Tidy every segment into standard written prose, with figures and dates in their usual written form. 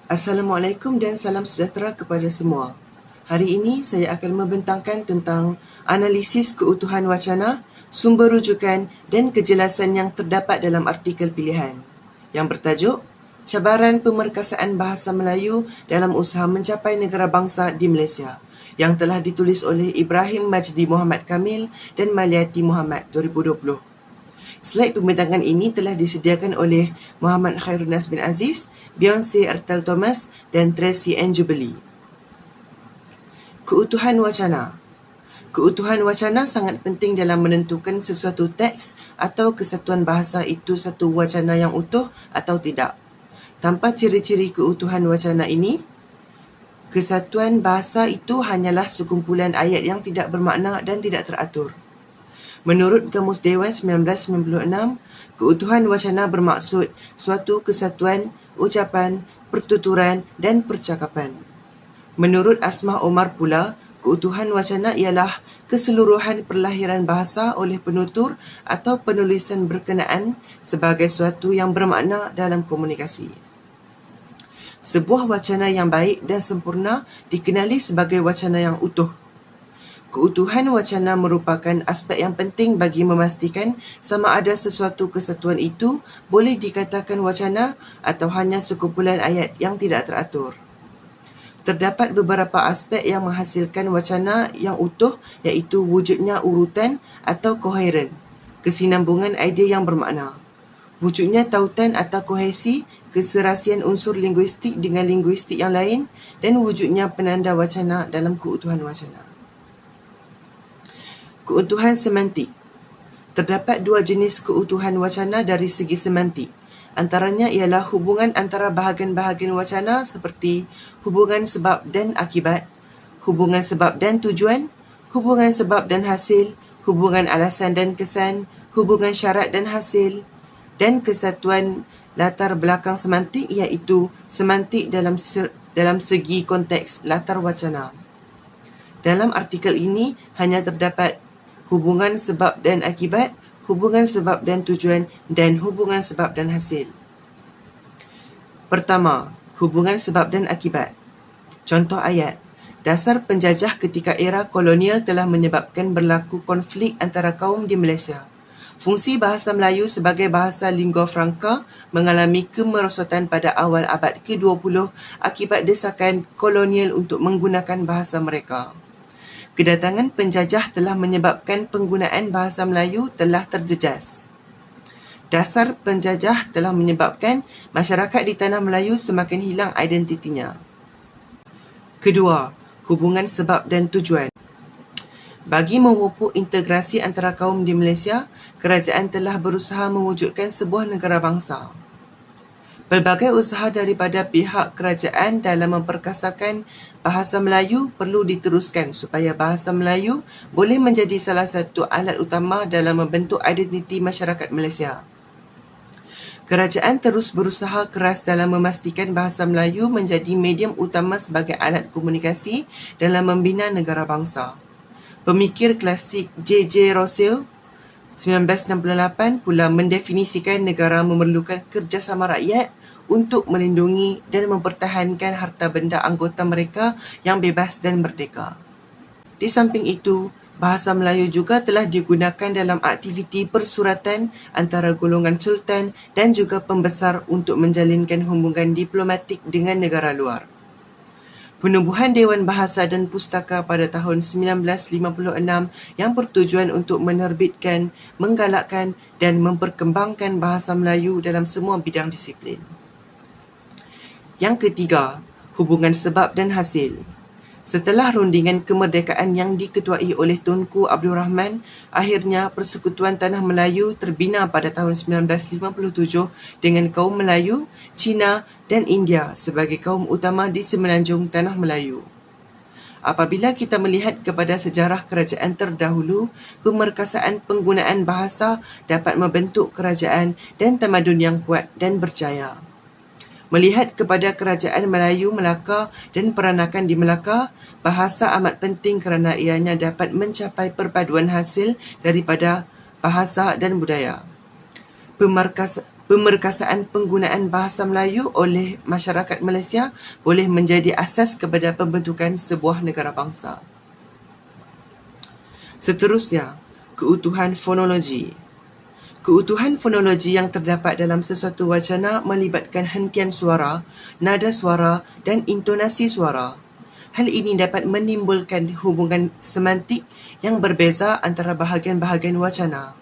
Assalamualaikum dan salam sejahtera kepada semua. Hari ini saya akan membentangkan tentang analisis keutuhan wacana, sumber rujukan dan kejelasan yang terdapat dalam artikel pilihan yang bertajuk Cabaran Pemerkasaan Bahasa Melayu dalam Usaha Mencapai Negara Bangsa di Malaysia yang telah ditulis oleh Ibrahim Majdi Muhammad Kamil dan Maliati Muhammad 2020. Slide pembentangan ini telah disediakan oleh Muhammad Khairunas bin Aziz, Beyonce Ertel Thomas dan Tracy Ann Jubilee. Keutuhan wacana. Keutuhan wacana sangat penting dalam menentukan sesuatu teks atau kesatuan bahasa itu satu wacana yang utuh atau tidak. Tanpa ciri-ciri keutuhan wacana ini, kesatuan bahasa itu hanyalah sekumpulan ayat yang tidak bermakna dan tidak teratur. Menurut Kamus Dewan 1996, keutuhan wacana bermaksud suatu kesatuan, ucapan, pertuturan dan percakapan. Menurut Asmah Omar pula, keutuhan wacana ialah keseluruhan perlahiran bahasa oleh penutur atau penulisan berkenaan sebagai suatu yang bermakna dalam komunikasi. Sebuah wacana yang baik dan sempurna dikenali sebagai wacana yang utuh. Keutuhan wacana merupakan aspek yang penting bagi memastikan sama ada sesuatu kesatuan itu boleh dikatakan wacana atau hanya sekumpulan ayat yang tidak teratur. Terdapat beberapa aspek yang menghasilkan wacana yang utuh, iaitu wujudnya urutan atau koheren, kesinambungan idea yang bermakna, wujudnya tautan atau kohesi, keserasian unsur linguistik dengan linguistik yang lain, dan wujudnya penanda wacana dalam keutuhan wacana. Keutuhan semantik. Terdapat dua jenis keutuhan wacana dari segi semantik. Antaranya ialah hubungan antara bahagian-bahagian wacana seperti hubungan sebab dan akibat, hubungan sebab dan tujuan, hubungan sebab dan hasil, hubungan alasan dan kesan, hubungan syarat dan hasil, dan kesatuan latar belakang semantik iaitu semantik dalam segi konteks latar wacana. Dalam artikel ini hanya terdapat hubungan sebab dan akibat, hubungan sebab dan tujuan, dan hubungan sebab dan hasil. Pertama, hubungan sebab dan akibat. Contoh ayat. Dasar penjajah ketika era kolonial telah menyebabkan berlaku konflik antara kaum di Malaysia. Fungsi bahasa Melayu sebagai bahasa lingua franca mengalami kemerosotan pada awal abad ke-20 akibat desakan kolonial untuk menggunakan bahasa mereka. Kedatangan penjajah telah menyebabkan penggunaan bahasa Melayu telah terjejas. Dasar penjajah telah menyebabkan masyarakat di tanah Melayu semakin hilang identitinya. Kedua, hubungan sebab dan tujuan. Bagi memupuk integrasi antara kaum di Malaysia, kerajaan telah berusaha mewujudkan sebuah negara bangsa. Pelbagai usaha daripada pihak kerajaan dalam memperkasakan bahasa Melayu perlu diteruskan supaya bahasa Melayu boleh menjadi salah satu alat utama dalam membentuk identiti masyarakat Malaysia. Kerajaan terus berusaha keras dalam memastikan bahasa Melayu menjadi medium utama sebagai alat komunikasi dalam membina negara bangsa. Pemikir klasik J.J. Rousseau 1968 pula mendefinisikan negara memerlukan kerjasama rakyat untuk melindungi dan mempertahankan harta benda anggota mereka yang bebas dan merdeka. Di samping itu, bahasa Melayu juga telah digunakan dalam aktiviti persuratan antara golongan sultan dan juga pembesar untuk menjalinkan hubungan diplomatik dengan negara luar. Penubuhan Dewan Bahasa dan Pustaka pada tahun 1956 yang bertujuan untuk menerbitkan, menggalakkan dan memperkembangkan bahasa Melayu dalam semua bidang disiplin. Yang ketiga, hubungan sebab dan hasil. Setelah rundingan kemerdekaan yang diketuai oleh Tunku Abdul Rahman, akhirnya Persekutuan Tanah Melayu terbina pada tahun 1957 dengan kaum Melayu, Cina dan India sebagai kaum utama di semenanjung Tanah Melayu. Apabila kita melihat kepada sejarah kerajaan terdahulu, pemerkasaan penggunaan bahasa dapat membentuk kerajaan dan tamadun yang kuat dan berjaya. Melihat kepada kerajaan Melayu Melaka dan peranakan di Melaka, bahasa amat penting kerana ianya dapat mencapai perpaduan hasil daripada bahasa dan budaya. Pemerkasaan penggunaan bahasa Melayu oleh masyarakat Malaysia boleh menjadi asas kepada pembentukan sebuah negara bangsa. Seterusnya, keutuhan fonologi. Keutuhan fonologi yang terdapat dalam sesuatu wacana melibatkan hentian suara, nada suara dan intonasi suara. Hal ini dapat menimbulkan hubungan semantik yang berbeza antara bahagian-bahagian wacana.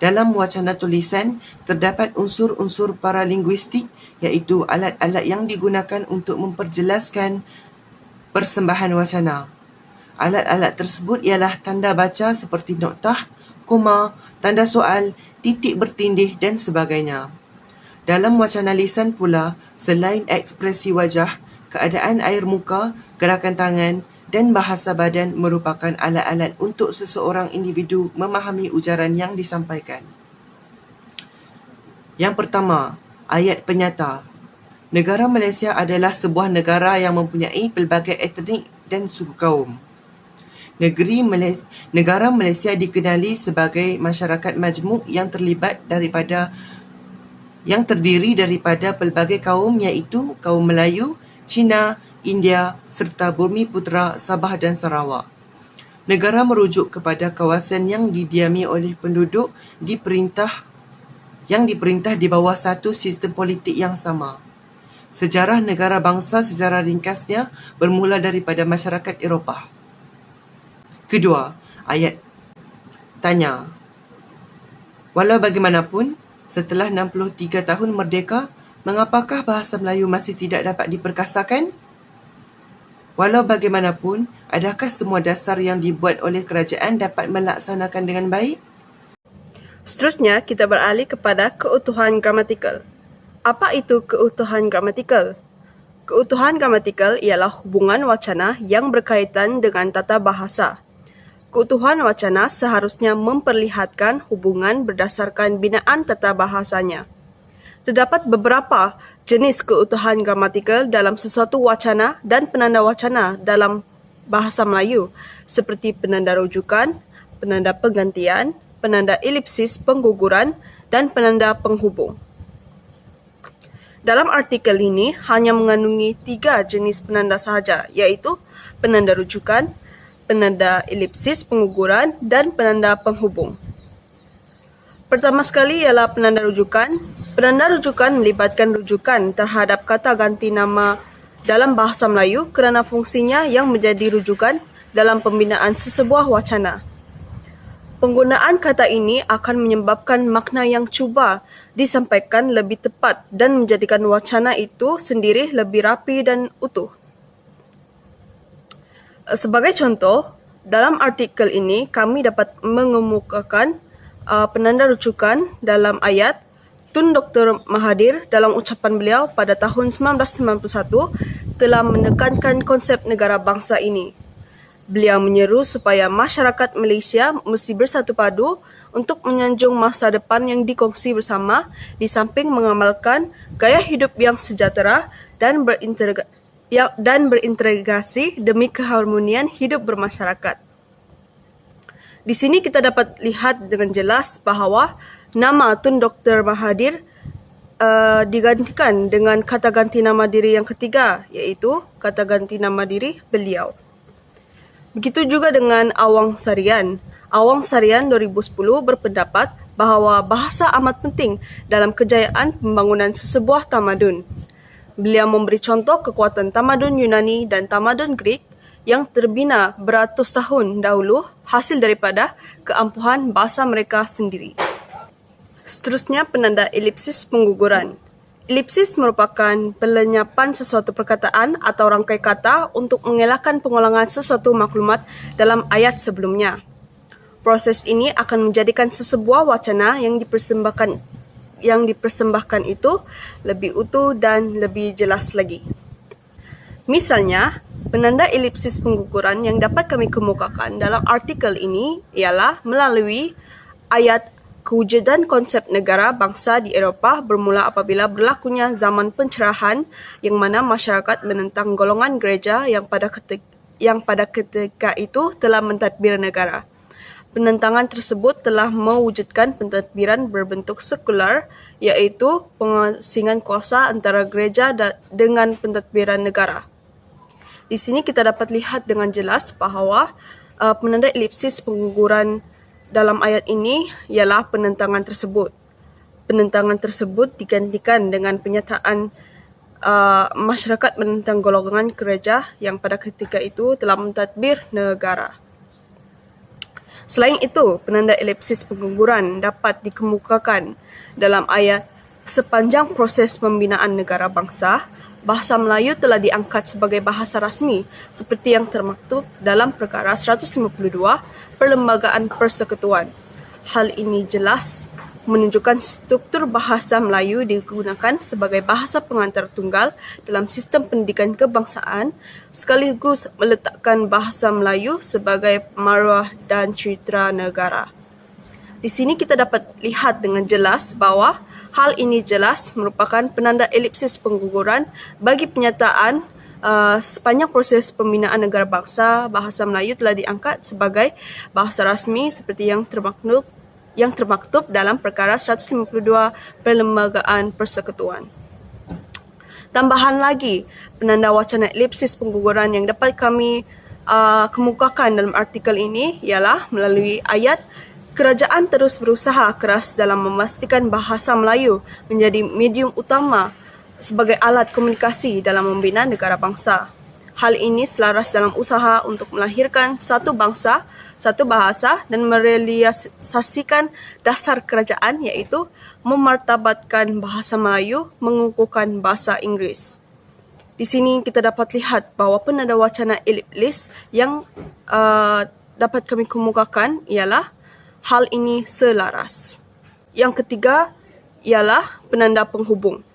Dalam wacana tulisan, terdapat unsur-unsur paralinguistik iaitu alat-alat yang digunakan untuk memperjelaskan persembahan wacana. Alat-alat tersebut ialah tanda baca seperti noktah, koma, tanda soal, titik bertindih dan sebagainya. Dalam wacana lisan pula, selain ekspresi wajah, keadaan air muka, gerakan tangan dan bahasa badan merupakan alat-alat untuk seseorang individu memahami ujaran yang disampaikan. Yang pertama, ayat penyata. Negara Malaysia adalah sebuah negara yang mempunyai pelbagai etnik dan suku kaum. Negara Malaysia dikenali sebagai masyarakat majmuk yang terdiri daripada pelbagai kaum iaitu kaum Melayu, Cina, India serta Bumiputera, Sabah dan Sarawak. Negara merujuk kepada kawasan yang didiami oleh penduduk yang diperintah di bawah satu sistem politik yang sama. Sejarah negara bangsa secara ringkasnya bermula daripada masyarakat Eropah. Kedua, ayat tanya. Walau bagaimanapun, setelah 63 tahun merdeka, mengapakah bahasa Melayu masih tidak dapat diperkasakan? Walau bagaimanapun, adakah semua dasar yang dibuat oleh kerajaan dapat melaksanakan dengan baik? Seterusnya, kita beralih kepada keutuhan gramatikal. Apa itu keutuhan gramatikal? Keutuhan gramatikal ialah hubungan wacana yang berkaitan dengan tata bahasa. Keutuhan wacana seharusnya memperlihatkan hubungan berdasarkan binaan tata bahasanya. Terdapat beberapa jenis keutuhan gramatikal dalam sesuatu wacana dan penanda wacana dalam bahasa Melayu, seperti penanda rujukan, penanda penggantian, penanda elipsis pengguguran, dan penanda penghubung. Dalam artikel ini hanya mengandungi 3 jenis penanda sahaja, iaitu penanda rujukan, penanda elipsis pengguguran, dan penanda penghubung. Pertama sekali ialah penanda rujukan. Penanda rujukan melibatkan rujukan terhadap kata ganti nama dalam bahasa Melayu kerana fungsinya yang menjadi rujukan dalam pembinaan sesebuah wacana. Penggunaan kata ini akan menyebabkan makna yang cuba disampaikan lebih tepat dan menjadikan wacana itu sendiri lebih rapi dan utuh. Sebagai contoh, dalam artikel ini kami dapat mengemukakan penanda rujukan dalam ayat Tun Dr. Mahathir dalam ucapan beliau pada tahun 1991 telah menekankan konsep negara bangsa ini. Beliau menyeru supaya masyarakat Malaysia mesti bersatu padu untuk menyanjung masa depan yang dikongsi bersama di samping mengamalkan gaya hidup yang sejahtera dan berintegrasi demi keharmonian hidup bermasyarakat. Di sini kita dapat lihat dengan jelas bahawa nama Tun Dr. Mahathir digantikan dengan kata ganti nama diri yang ketiga, iaitu kata ganti nama diri beliau. Begitu juga dengan Awang Sarian. Awang Sarian 2010 berpendapat bahawa bahasa amat penting dalam kejayaan pembangunan sesebuah tamadun. Beliau memberi contoh kekuatan tamadun Yunani dan tamadun Greek yang terbina beratus tahun dahulu hasil daripada keampuhan bahasa mereka sendiri. Seterusnya, penanda elipsis pengguguran. Elipsis merupakan pelenyapan sesuatu perkataan atau rangkai kata untuk mengelakkan pengulangan sesuatu maklumat dalam ayat sebelumnya. Proses ini akan menjadikan sesebuah wacana yang dipersembahkan itu lebih utuh dan lebih jelas lagi. Misalnya, penanda elipsis pengguguran yang dapat kami kemukakan dalam artikel ini ialah melalui ayat kewujudan konsep negara bangsa di Eropah bermula apabila berlakunya zaman pencerahan yang mana masyarakat menentang golongan gereja yang pada ketika itu telah mentadbir negara. Penentangan tersebut telah mewujudkan pentadbiran berbentuk sekular, iaitu pengasingan kuasa antara gereja dengan pentadbiran negara. Di sini kita dapat lihat dengan jelas bahawa penanda elipsis pengguguran dalam ayat ini ialah penentangan tersebut. Penentangan tersebut digantikan dengan penyataan masyarakat menentang golongan gereja yang pada ketika itu telah mentadbir negara. Selain itu, penanda elipsis pengguguran dapat dikemukakan dalam ayat sepanjang proses pembinaan negara bangsa, bahasa Melayu telah diangkat sebagai bahasa rasmi seperti yang termaktub dalam perkara 152 Perlembagaan Persekutuan. Hal ini jelas menunjukkan struktur bahasa Melayu digunakan sebagai bahasa pengantar tunggal dalam sistem pendidikan kebangsaan, sekaligus meletakkan bahasa Melayu sebagai maruah dan citra negara. Di sini kita dapat lihat dengan jelas bahawa hal ini jelas merupakan penanda elipsis pengguguran bagi penyataan sepanjang proses pembinaan negara bangsa, bahasa Melayu telah diangkat sebagai bahasa rasmi seperti yang termaktub dalam perkara 152 Perlembagaan Persekutuan. Tambahan lagi, penanda wacana elipsis pengguguran yang dapat kami kemukakan dalam artikel ini ialah melalui ayat kerajaan terus berusaha keras dalam memastikan bahasa Melayu menjadi medium utama sebagai alat komunikasi dalam membina negara bangsa. Hal ini selaras dalam usaha untuk melahirkan satu bangsa, satu bahasa dan merealisasikan dasar kerajaan, iaitu memartabatkan bahasa Melayu, mengukuhkan bahasa Inggeris. Di sini kita dapat lihat bahawa penanda wacana elipsis yang dapat kami kemukakan ialah hal ini selaras. Yang ketiga ialah penanda penghubung.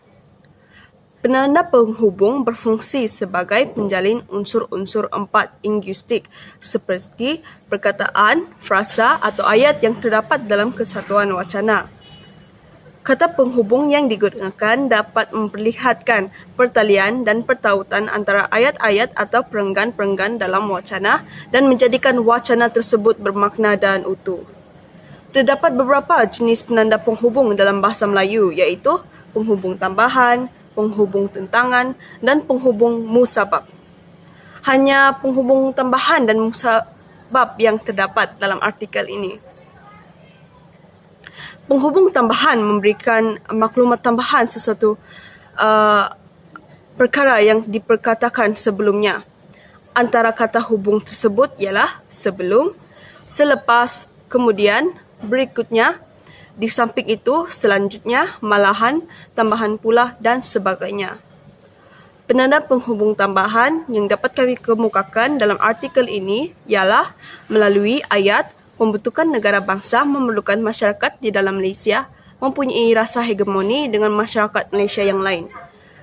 Penanda penghubung berfungsi sebagai penjalin unsur-unsur empat linguistik seperti perkataan, frasa atau ayat yang terdapat dalam kesatuan wacana. Kata penghubung yang digunakan dapat memperlihatkan pertalian dan pertautan antara ayat-ayat atau perenggan-perenggan dalam wacana dan menjadikan wacana tersebut bermakna dan utuh. Terdapat beberapa jenis penanda penghubung dalam bahasa Melayu, iaitu penghubung tambahan, penghubung tentangan dan penghubung musabab. Hanya penghubung tambahan dan musabab yang terdapat dalam artikel ini. Penghubung tambahan memberikan maklumat tambahan sesuatu perkara yang diperkatakan sebelumnya. Antara kata hubung tersebut ialah sebelum, selepas, kemudian, berikutnya, di samping itu, selanjutnya, malahan, tambahan pula dan sebagainya. Penanda penghubung tambahan yang dapat kami kemukakan dalam artikel ini ialah melalui ayat pembentukan negara bangsa memerlukan masyarakat di dalam Malaysia mempunyai rasa hegemoni dengan masyarakat Malaysia yang lain.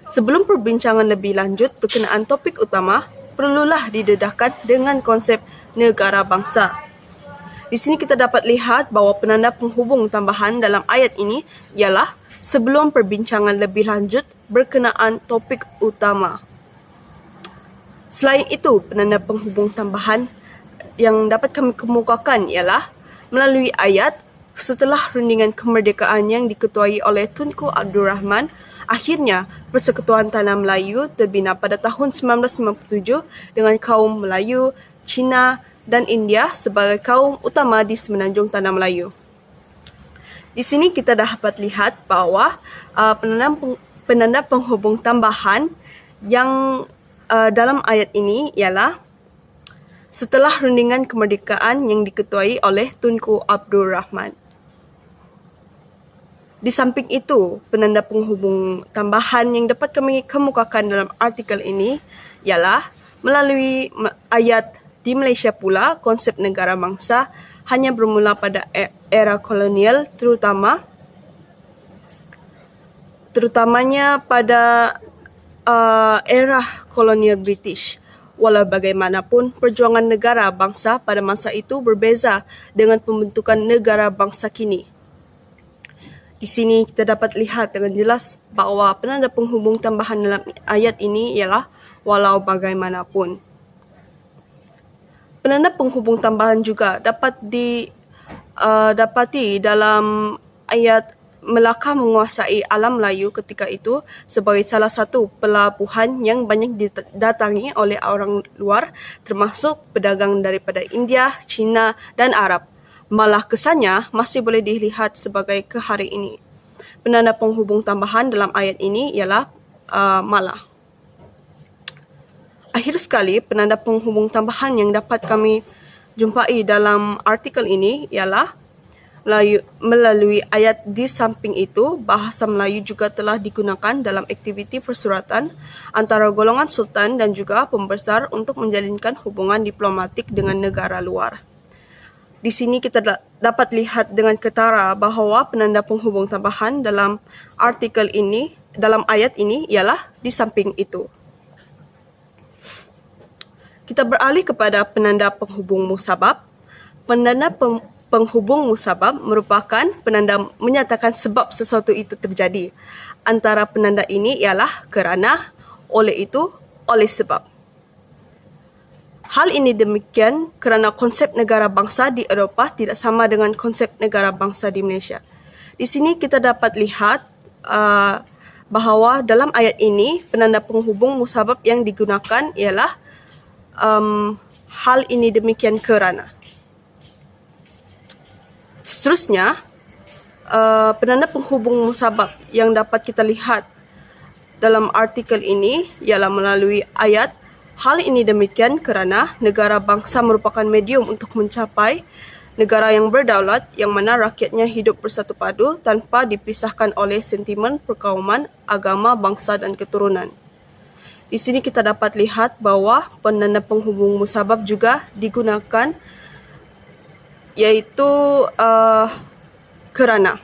Sebelum perbincangan lebih lanjut berkenaan topik utama, perlulah didedahkan dengan konsep negara bangsa. Di sini kita dapat lihat bahawa penanda penghubung tambahan dalam ayat ini ialah sebelum perbincangan lebih lanjut berkenaan topik utama. Selain itu, penanda penghubung tambahan yang dapat kami kemukakan ialah melalui ayat setelah rundingan kemerdekaan yang diketuai oleh Tunku Abdul Rahman, akhirnya Persekutuan Tanah Melayu terbina pada tahun 1957 dengan kaum Melayu, Cina dan India sebagai kaum utama di Semenanjung Tanah Melayu. Di sini kita dapat lihat bahawa penanda penghubung tambahan yang dalam ayat ini ialah setelah rundingan kemerdekaan yang diketuai oleh Tunku Abdul Rahman. Di samping itu, penanda penghubung tambahan yang dapat kami kemukakan dalam artikel ini ialah melalui ayat di Malaysia pula, konsep negara bangsa hanya bermula pada era kolonial terutamanya pada era kolonial British. Walau bagaimanapun, perjuangan negara bangsa pada masa itu berbeza dengan pembentukan negara bangsa kini. Di sini kita dapat lihat dengan jelas bahawa penanda penghubung tambahan dalam ayat ini ialah walau bagaimanapun. Penanda penghubung tambahan juga dapat dapati dalam ayat Melaka menguasai alam Melayu ketika itu sebagai salah satu pelabuhan yang banyak didatangi oleh orang luar, termasuk pedagang daripada India, China dan Arab. Malah kesannya masih boleh dilihat sebagai ke hari ini. Penanda penghubung tambahan dalam ayat ini ialah malah. Akhir sekali, penanda penghubung tambahan yang dapat kami jumpai dalam artikel ini ialah melalui ayat di samping itu, bahasa Melayu juga telah digunakan dalam aktiviti persuratan antara golongan sultan dan juga pembesar untuk menjalinkan hubungan diplomatik dengan negara luar. Di sini kita dapat lihat dengan ketara bahawa penanda penghubung tambahan dalam artikel ini, dalam ayat ini ialah di samping itu. Kita beralih kepada penanda penghubung musabab. Penanda penghubung musabab merupakan penanda menyatakan sebab sesuatu itu terjadi. Antara penanda ini ialah kerana, oleh itu, oleh sebab. Hal ini demikian kerana konsep negara bangsa di Eropah tidak sama dengan konsep negara bangsa di Malaysia. Di sini kita dapat lihat bahawa dalam ayat ini penanda penghubung musabab yang digunakan ialah hal ini demikian kerana. Seterusnya, penanda penghubung musabab yang dapat kita lihat dalam artikel ini ialah melalui ayat hal ini demikian kerana negara bangsa merupakan medium untuk mencapai negara yang berdaulat yang mana rakyatnya hidup bersatu padu tanpa dipisahkan oleh sentimen perkauman, agama, bangsa dan keturunan. Di sini kita dapat lihat bahawa penanda penghubung musabab juga digunakan iaitu kerana.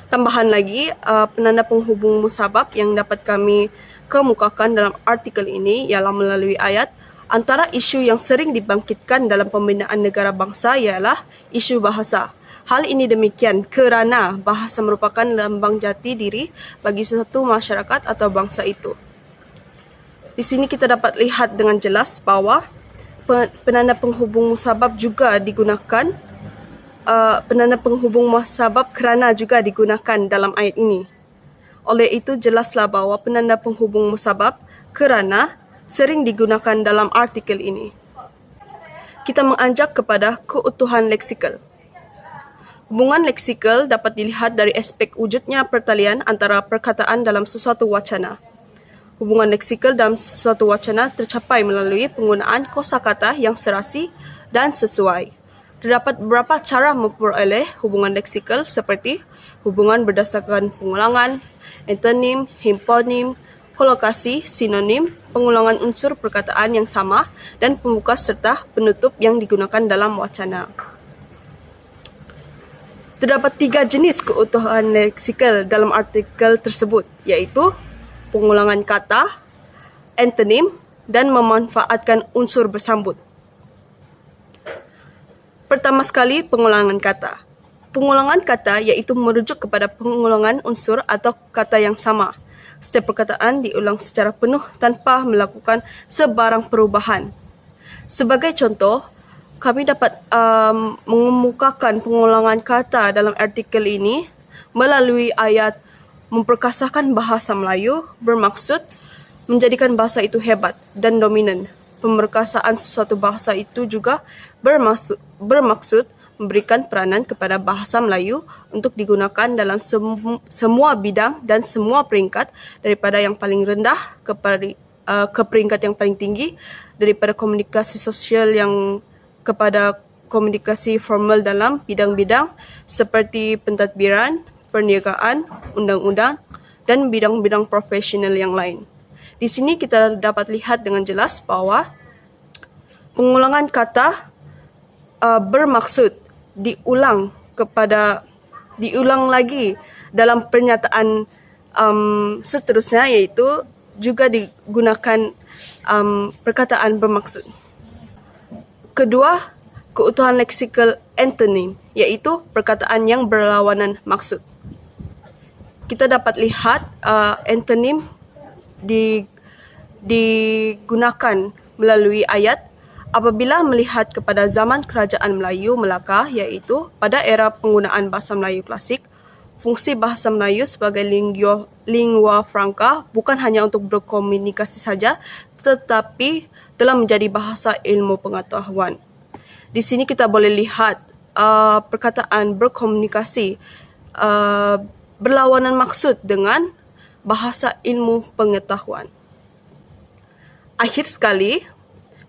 Tambahan lagi, penanda penghubung musabab yang dapat kami kemukakan dalam artikel ini ialah melalui ayat antara isu yang sering dibangkitkan dalam pembinaan negara bangsa ialah isu bahasa. Hal ini demikian kerana bahasa merupakan lambang jati diri bagi sesuatu masyarakat atau bangsa itu. Di sini kita dapat lihat dengan jelas bahawa penanda penghubung musabab juga digunakan, penanda penghubung musabab kerana juga digunakan dalam ayat ini. Oleh itu jelaslah bahawa penanda penghubung musabab kerana sering digunakan dalam artikel ini. Kita menganjak kepada keutuhan leksikal. Hubungan leksikal dapat dilihat dari aspek wujudnya pertalian antara perkataan dalam sesuatu wacana. Hubungan leksikal dalam sesuatu wacana tercapai melalui penggunaan kosakata yang serasi dan sesuai. Terdapat beberapa cara memperoleh hubungan leksikal seperti hubungan berdasarkan pengulangan, antonim, hiponim, kolokasi, sinonim, pengulangan unsur perkataan yang sama, dan pembuka serta penutup yang digunakan dalam wacana. Terdapat 3 jenis keutuhan leksikal dalam artikel tersebut, iaitu pengulangan kata, antonim, dan memanfaatkan unsur bersambut. Pertama sekali, pengulangan kata. Pengulangan kata iaitu merujuk kepada pengulangan unsur atau kata yang sama. Setiap perkataan diulang secara penuh tanpa melakukan sebarang perubahan. Sebagai contoh, kami dapat mengemukakan pengulangan kata dalam artikel ini melalui ayat memperkasakan bahasa Melayu bermaksud menjadikan bahasa itu hebat dan dominan. Pemerkasaan sesuatu bahasa itu juga bermaksud memberikan peranan kepada bahasa Melayu untuk digunakan dalam semua bidang dan semua peringkat daripada yang paling rendah ke peringkat yang paling tinggi, daripada komunikasi sosial yang kepada komunikasi formal dalam bidang-bidang seperti pentadbiran, perniagaan, undang-undang dan bidang-bidang profesional yang lain. Di sini kita dapat lihat dengan jelas bahawa pengulangan kata bermaksud diulang lagi dalam pernyataan seterusnya, iaitu juga digunakan perkataan bermaksud. Kedua, keutuhan leksikal antonim, iaitu perkataan yang berlawanan maksud. Kita dapat lihat antonim digunakan melalui ayat Apabila melihat kepada zaman kerajaan Melayu Melaka, iaitu pada era penggunaan bahasa Melayu klasik, fungsi bahasa Melayu sebagai lingua franca bukan hanya untuk berkomunikasi saja, tetapi telah menjadi bahasa ilmu pengetahuan. Di sini kita boleh lihat perkataan berkomunikasi berlawanan maksud dengan bahasa ilmu pengetahuan. Akhir sekali,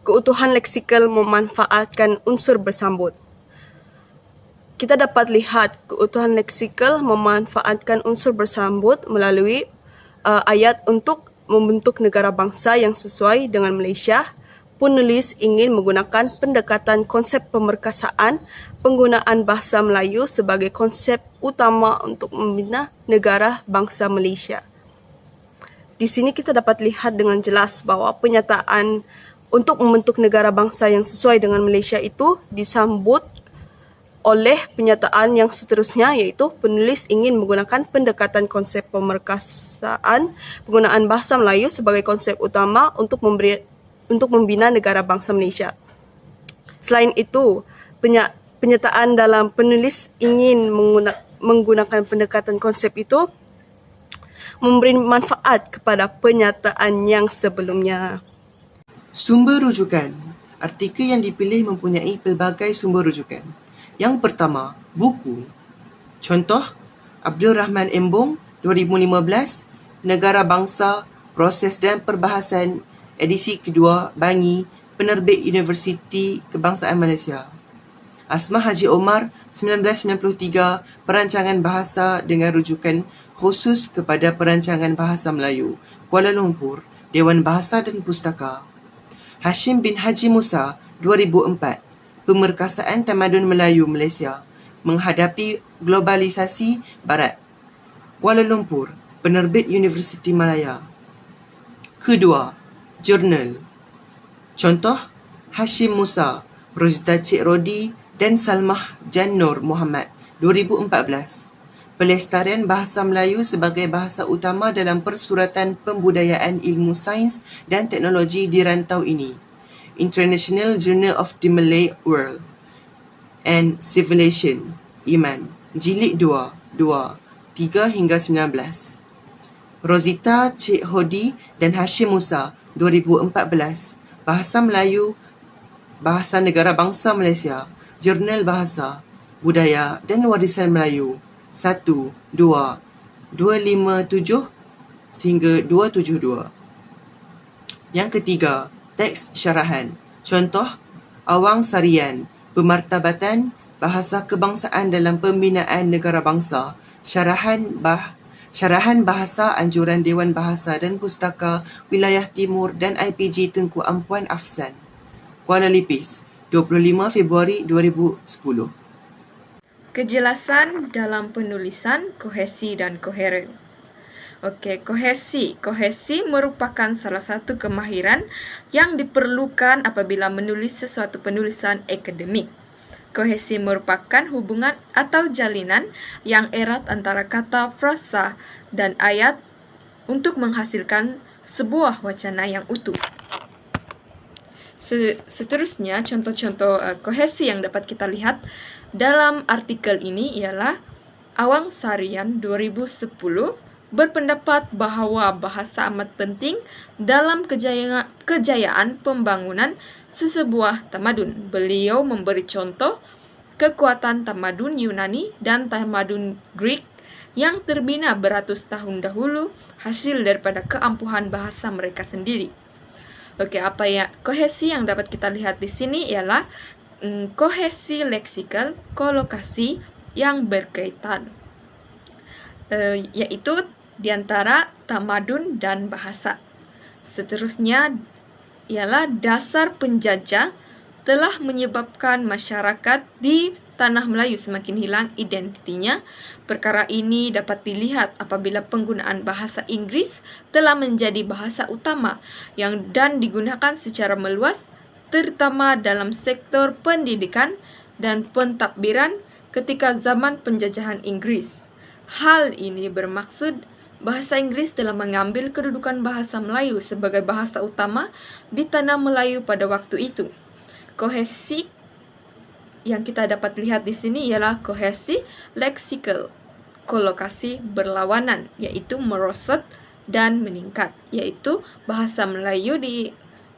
keutuhan leksikal memanfaatkan unsur bersambut. Kita dapat lihat keutuhan leksikal memanfaatkan unsur bersambut melalui ayat untuk membentuk negara bangsa yang sesuai dengan Malaysia. Penulis ingin menggunakan pendekatan konsep pemerkasaan penggunaan bahasa Melayu sebagai konsep utama untuk membina negara bangsa Malaysia. Di sini kita dapat lihat dengan jelas bahawa penyataan untuk membentuk negara bangsa yang sesuai dengan Malaysia itu disambut oleh penyataan yang seterusnya, iaitu penulis ingin menggunakan pendekatan konsep pemerkasaan penggunaan bahasa Melayu sebagai konsep utama untuk membina negara bangsa Malaysia. Selain itu, penyataan dalam penulis ingin menggunakan pendekatan konsep itu memberi manfaat kepada penyataan yang sebelumnya. Sumber rujukan. Artikel yang dipilih mempunyai pelbagai sumber rujukan. Yang pertama, buku. Contoh, Abdul Rahman Embong, 2015, Negara Bangsa, Proses dan Perbahasan, edisi kedua, Bangi, Penerbit Universiti Kebangsaan Malaysia. Asma Haji Omar, 1993, Perancangan Bahasa dengan rujukan khusus kepada Perancangan Bahasa Melayu, Kuala Lumpur, Dewan Bahasa dan Pustaka. Hashim bin Haji Musa, 2004, Pemerkasaan Tamadun Melayu Malaysia menghadapi globalisasi Barat, Kuala Lumpur, Penerbit Universiti Malaya. Kedua, jurnal. Contoh, Hashim Musa, Rosita Cik Rodi dan Salmah Jan Nur Muhammad, 2014. Pelestarian bahasa Melayu sebagai bahasa utama dalam persuratan pembudayaan ilmu sains dan teknologi di rantau ini. International Journal of the Malay World and Civilization, Iman, Jilid 2, 3 hingga 19. Rosita Cik Hodi dan Hashim Musa, 2014. Bahasa Melayu, Bahasa Negara Bangsa Malaysia, Jurnal Bahasa, Budaya dan Warisan Melayu, 1, 2, 257 sehingga 272. Yang ketiga, teks syarahan. Contoh, Awang Sarian, Pemartabatan Bahasa Kebangsaan dalam Pembinaan Negara Bangsa, Syarahan Bahasa Anjuran Dewan Bahasa dan Pustaka Wilayah Timur dan IPG Tengku Ampuan Afsan, Kuala Lipis, 25 Februari 2010. Kejelasan dalam penulisan, kohesi dan koheren. Okey, kohesi. Kohesi merupakan salah satu kemahiran yang diperlukan apabila menulis sesuatu penulisan akademik. Kohesi merupakan hubungan atau jalinan yang erat antara kata, frasa dan ayat untuk menghasilkan sebuah wacana yang utuh. Seterusnya, contoh-contoh kohesi yang dapat kita lihat dalam artikel ini ialah Awang Sarian 2010 berpendapat bahawa bahasa amat penting dalam kejayaan pembangunan sesebuah tamadun. Beliau memberi contoh kekuatan tamadun Yunani dan tamadun Greek yang terbina beratus tahun dahulu hasil daripada keampuhan bahasa mereka sendiri. Okey, apa ya kohesi yang dapat kita lihat di sini ialah kohesi leksikal, kolokasi yang berkaitan, iaitu di antara tamadun dan bahasa. Seterusnya ialah dasar penjajah telah menyebabkan masyarakat di tanah Melayu semakin hilang identitinya. Perkara ini dapat dilihat apabila penggunaan bahasa Inggeris telah menjadi bahasa utama dan digunakan secara meluas, terutama dalam sektor pendidikan dan pentadbiran ketika zaman penjajahan Inggeris. Hal ini bermaksud bahasa Inggeris telah mengambil kedudukan bahasa Melayu sebagai bahasa utama di tanah Melayu pada waktu itu. kohesi yang kita dapat lihat di sini ialah kohesi leksikal, kolokasi berlawanan, yaitu merosot dan meningkat, yaitu bahasa Melayu di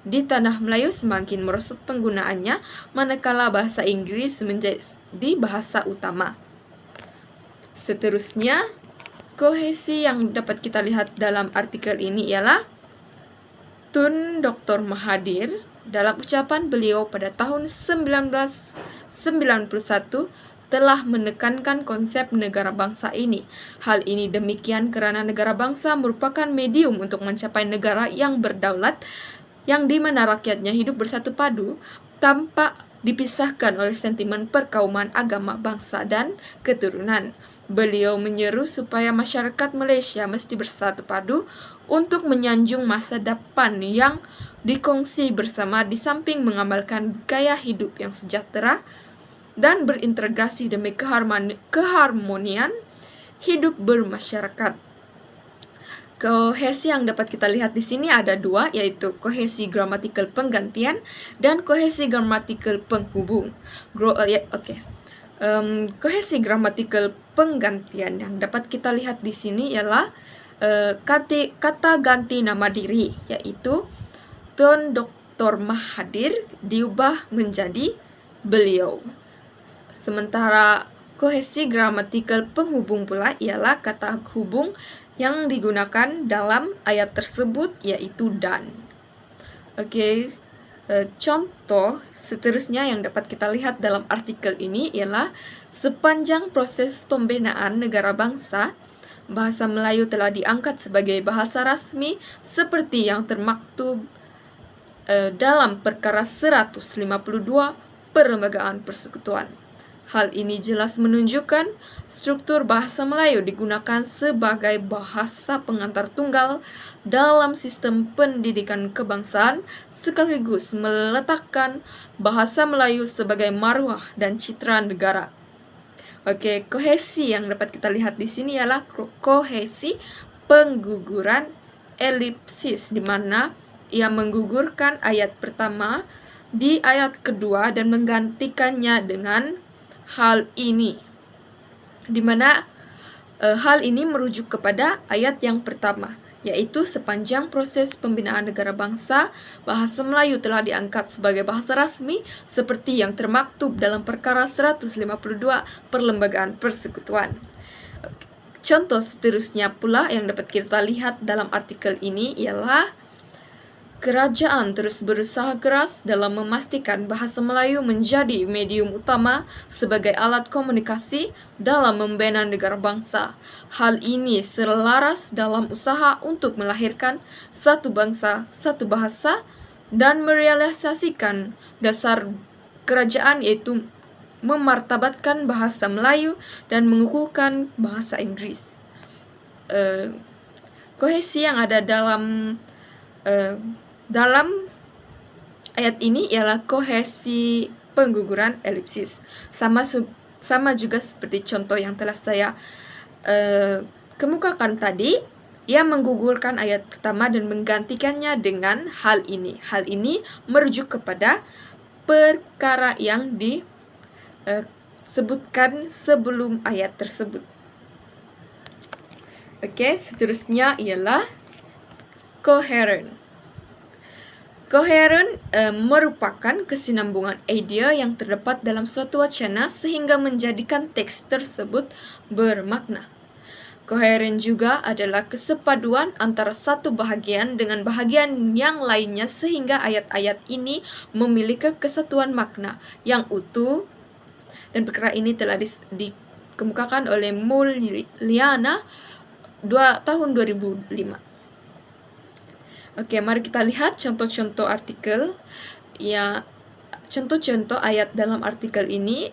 tanah Melayu semakin merosot penggunaannya, manakala bahasa Inggris menjadi bahasa utama. Seterusnya, kohesi yang dapat kita lihat dalam artikel ini ialah Tun Dr. Mahathir dalam ucapan beliau pada tahun 1991 telah menekankan konsep negara bangsa ini. Hal ini demikian karena negara bangsa merupakan medium untuk mencapai negara yang berdaulat, yang di mana rakyatnya hidup bersatu padu tanpa dipisahkan oleh sentimen perkauman agama, bangsa, dan keturunan. Beliau menyeru supaya masyarakat Malaysia mesti bersatu padu untuk menyanjung masa depan yang dikongsi bersama, di samping mengamalkan gaya hidup yang sejahtera dan berintegrasi demi keharmonian hidup bermasyarakat. Kohesi yang dapat kita lihat di sini ada dua, yaitu kohesi gramatikal penggantian dan kohesi gramatikal penghubung. Kohesi gramatikal penggantian yang dapat kita lihat di sini ialah kata ganti nama diri, yaitu Tun Dr. Mahathir diubah menjadi beliau. Sementara kohesi gramatikal penghubung pula ialah kata hubung yang digunakan dalam ayat tersebut, yaitu dan. Contoh seterusnya yang dapat kita lihat dalam artikel ini ialah sepanjang proses pembinaan negara bangsa, bahasa Melayu telah diangkat sebagai bahasa rasmi seperti yang termaktub dalam perkara 152 Perlembagaan Persekutuan. Hal ini jelas menunjukkan struktur bahasa Melayu digunakan sebagai bahasa pengantar tunggal dalam sistem pendidikan kebangsaan, sekaligus meletakkan bahasa Melayu sebagai marwah dan citra negara. Kohesi yang dapat kita lihat di sini ialah kohesi pengguguran elipsis, di mana ia menggugurkan ayat pertama di ayat kedua dan menggantikannya dengan hal ini, di mana hal ini merujuk kepada ayat yang pertama, yaitu sepanjang proses pembinaan negara bangsa, bahasa Melayu telah diangkat sebagai bahasa rasmi seperti yang termaktub dalam perkara 152 Perlembagaan Persekutuan. Contoh seterusnya pula yang dapat kita lihat dalam artikel ini ialah kerajaan terus berusaha keras dalam memastikan bahasa Melayu menjadi medium utama sebagai alat komunikasi dalam membina negara bangsa. Hal ini selaras dalam usaha untuk melahirkan satu bangsa, satu bahasa, dan merealisasikan dasar kerajaan, yaitu memartabatkan bahasa Melayu dan mengukuhkan bahasa Inggris. Kohesi yang ada dalam ayat ini ialah kohesi pengguguran elipsis. Sama juga seperti contoh yang telah saya kemukakan tadi. Ia menggugurkan ayat pertama dan menggantikannya dengan hal ini. Hal ini merujuk kepada perkara yang disebutkan sebelum ayat tersebut. Seterusnya ialah koheren. Koheren merupakan kesinambungan idea yang terdapat dalam suatu wacana sehingga menjadikan teks tersebut bermakna. Koheren juga adalah kesepaduan antara satu bahagian dengan bahagian yang lainnya sehingga ayat-ayat ini memiliki kesatuan makna yang utuh, dan perkara ini telah dikemukakan oleh Mulyana tahun 2005. Mari kita lihat contoh-contoh artikel, contoh-contoh ayat dalam artikel ini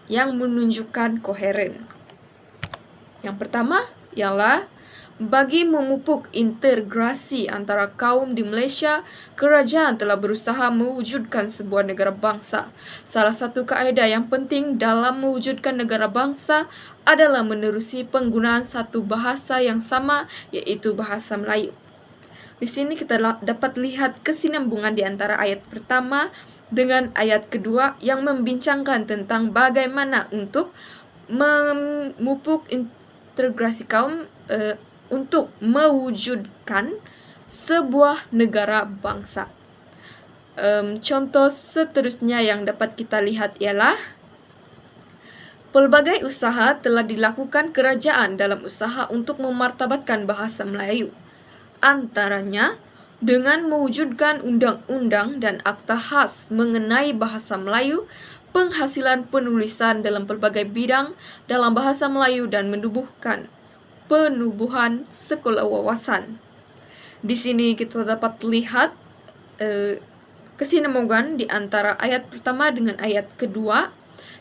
yang menunjukkan koheren. Yang pertama ialah bagi memupuk integrasi antara kaum di Malaysia, kerajaan telah berusaha mewujudkan sebuah negara bangsa. Salah satu kaedah yang penting dalam mewujudkan negara bangsa adalah menerusi penggunaan satu bahasa yang sama, yaitu bahasa Melayu. Di sini kita dapat lihat kesinambungan di antara ayat pertama dengan ayat kedua yang membincangkan tentang bagaimana untuk memupuk integrasi kaum untuk mewujudkan sebuah negara bangsa. Contoh seterusnya yang dapat kita lihat ialah pelbagai usaha telah dilakukan kerajaan dalam usaha untuk memartabatkan bahasa Melayu. Antaranya dengan mewujudkan undang-undang dan akta khas mengenai bahasa Melayu, penghasilan penulisan dalam pelbagai bidang dalam bahasa Melayu dan menubuhkan penubuhan sekolah wawasan. Di sini kita dapat lihat kesinambungan di antara ayat pertama dengan ayat kedua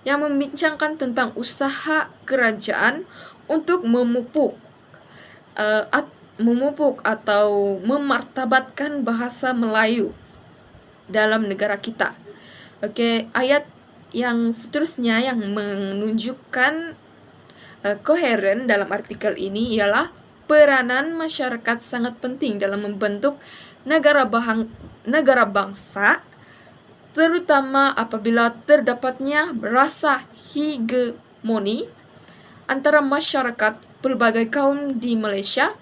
yang membincangkan tentang usaha kerajaan untuk memupuk atau memartabatkan bahasa Melayu dalam negara kita. Ayat yang seterusnya yang menunjukkan koheren dalam artikel ini ialah peranan masyarakat sangat penting dalam membentuk negara bangsa, terutama apabila terdapatnya rasa hegemoni antara masyarakat pelbagai kaum di Malaysia.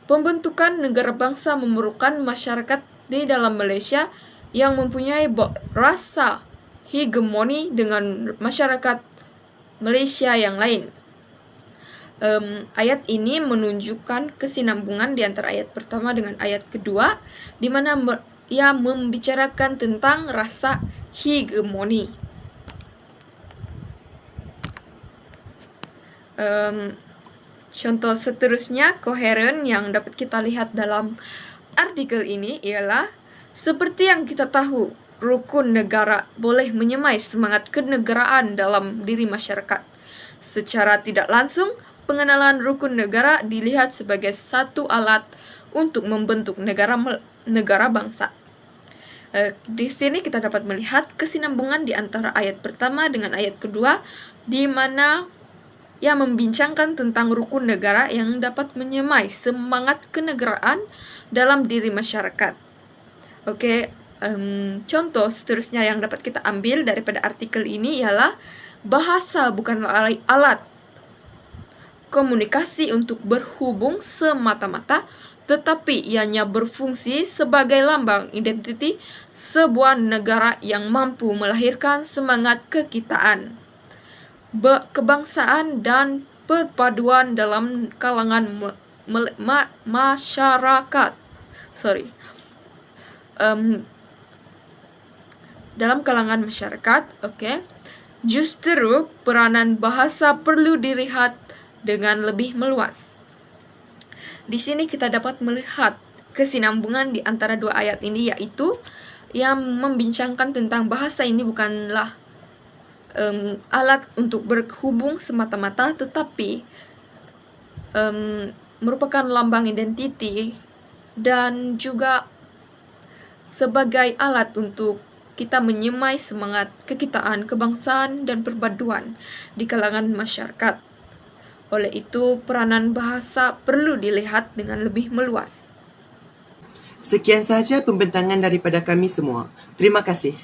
Pembentukan negara bangsa memerlukan masyarakat di dalam Malaysia yang mempunyai rasa hegemoni dengan masyarakat Malaysia yang lain. Ayat ini menunjukkan kesinambungan di antara ayat pertama dengan ayat kedua, di mana ia membicarakan tentang rasa hegemoni. Contoh seterusnya koheren yang dapat kita lihat dalam artikel ini ialah seperti yang kita tahu, rukun negara boleh menyemai semangat kenegaraan dalam diri masyarakat. Secara tidak langsung, pengenalan rukun negara dilihat sebagai satu alat untuk membentuk negara bangsa. Di sini kita dapat melihat kesinambungan di antara ayat pertama dengan ayat kedua, di mana ia membincangkan tentang rukun negara yang dapat menyemai semangat kenegaraan dalam diri masyarakat. Contoh seterusnya yang dapat kita ambil daripada artikel ini ialah bahasa bukanlah alat komunikasi untuk berhubung semata-mata, tetapi ianya berfungsi sebagai lambang identiti sebuah negara yang mampu melahirkan semangat kekitaan, kebangsaan dan perpaduan dalam kalangan masyarakat. Dalam kalangan masyarakat, justru peranan bahasa perlu dilihat dengan lebih meluas. Di sini kita dapat melihat kesinambungan di antara dua ayat ini, yaitu yang membincangkan tentang bahasa ini bukanlah alat untuk berhubung semata-mata, tetapi merupakan lambang identiti dan juga sebagai alat untuk kita menyemai semangat kekitaan, kebangsaan, dan perpaduan di kalangan masyarakat. Oleh itu, peranan bahasa perlu dilihat dengan lebih meluas. Sekian sahaja pembentangan daripada kami semua. Terima kasih.